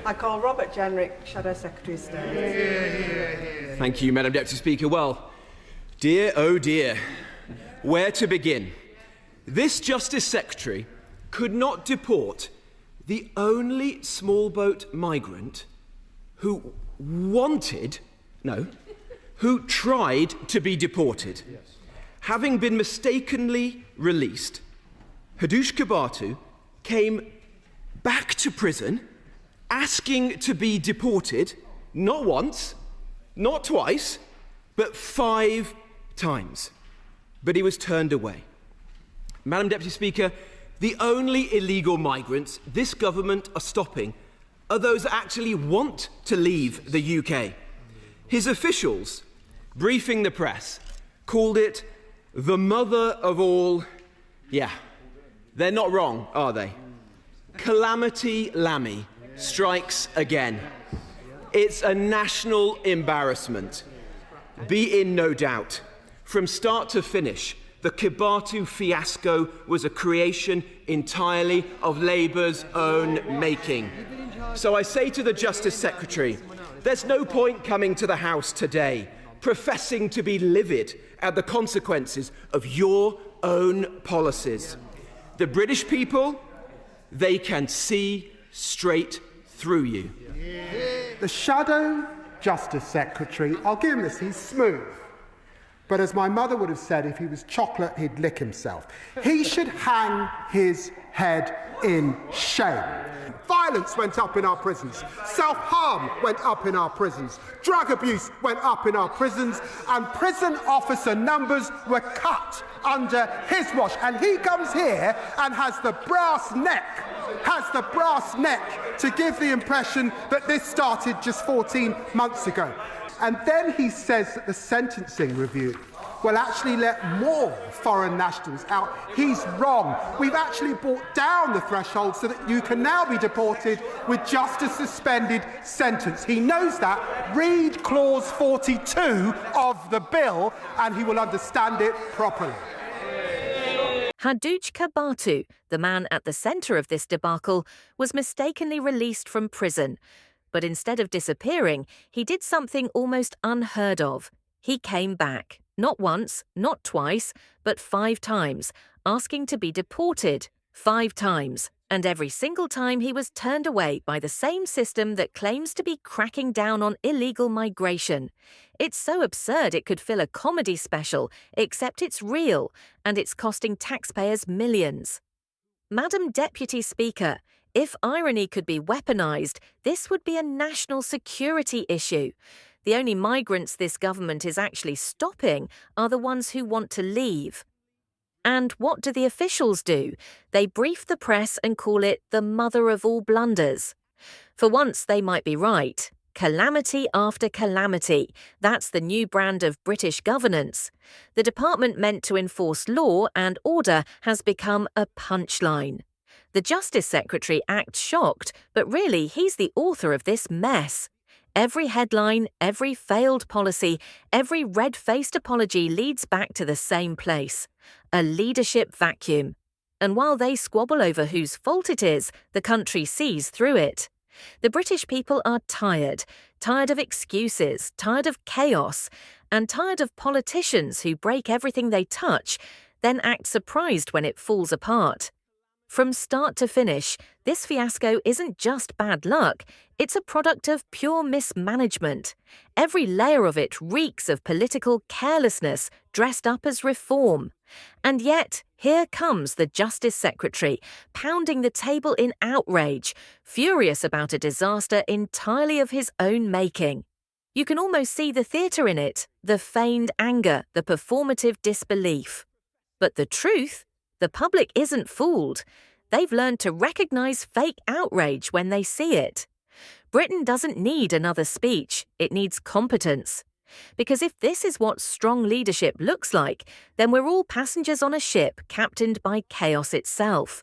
I call Robert Jenrick, Shadow Secretary of State. Thank you, Madam Deputy Speaker. Well, dear, oh dear, where to begin? This Justice Secretary could not deport the only small boat migrant who who tried to be deported. Yes. Having been mistakenly released, Hadush Kabatu came back to prison asking to be deported, not once, not twice, but 5 times. But he was turned away. Madam Deputy Speaker, the only illegal migrants this government are stopping are those that actually want to leave the UK. His officials, briefing the press, called it the mother of all... Yeah, they're not wrong, are they? Calamity Lammy strikes again. It's a national embarrassment. Be in no doubt, from start to finish, the Kibatu fiasco was a creation entirely of Labour's own making. So I say to the Justice Secretary, there's no point coming to the House today professing to be livid at the consequences of your own policies. The British people, they can see straight through you. The Shadow Justice Secretary, I'll give him this, he's smooth. But as my mother would have said, if he was chocolate, he'd lick himself. He should hang his head in shame. Violence went up in our prisons. Self-harm went up in our prisons. Drug abuse went up in our prisons. And prison officer numbers were cut under his watch. And he comes here and has the brass neck to give the impression that this started just 14 months ago. And then he says that the sentencing review will actually let more foreign nationals out. He's wrong. We've actually brought down the threshold so that you can now be deported with just a suspended sentence. He knows that. Read clause 42 of the bill and he will understand it properly. Hadush Kabatu, the man at the centre of this debacle, was mistakenly released from prison. But instead of disappearing, he did something almost unheard of. He came back. Not once, not twice, but 5 times, asking to be deported. 5 times. And every single time he was turned away by the same system that claims to be cracking down on illegal migration. It's so absurd it could fill a comedy special, except it's real, and it's costing taxpayers millions. Madam Deputy Speaker, if irony could be weaponised, this would be a national security issue. The only migrants this government is actually stopping are the ones who want to leave. And what do the officials do? They brief the press and call it the mother of all blunders. For once, they might be right. Calamity after calamity. That's the new brand of British governance. The department meant to enforce law and order has become a punchline. The Justice Secretary acts shocked, but really he's the author of this mess. Every headline, every failed policy, every red-faced apology leads back to the same place. A leadership vacuum. And while they squabble over whose fault it is, the country sees through it. The British people are tired of excuses, tired of chaos, and tired of politicians who break everything they touch, then act surprised when it falls apart. From start to finish, this fiasco isn't just bad luck, it's a product of pure mismanagement. Every layer of it reeks of political carelessness dressed up as reform. And yet, here comes the Justice Secretary, pounding the table in outrage, furious about a disaster entirely of his own making. You can almost see the theatre in it, the feigned anger, the performative disbelief. But the truth? The public isn't fooled. They've learned to recognise fake outrage when they see it. Britain doesn't need another speech, it needs competence. Because if this is what strong leadership looks like, then we're all passengers on a ship captained by chaos itself.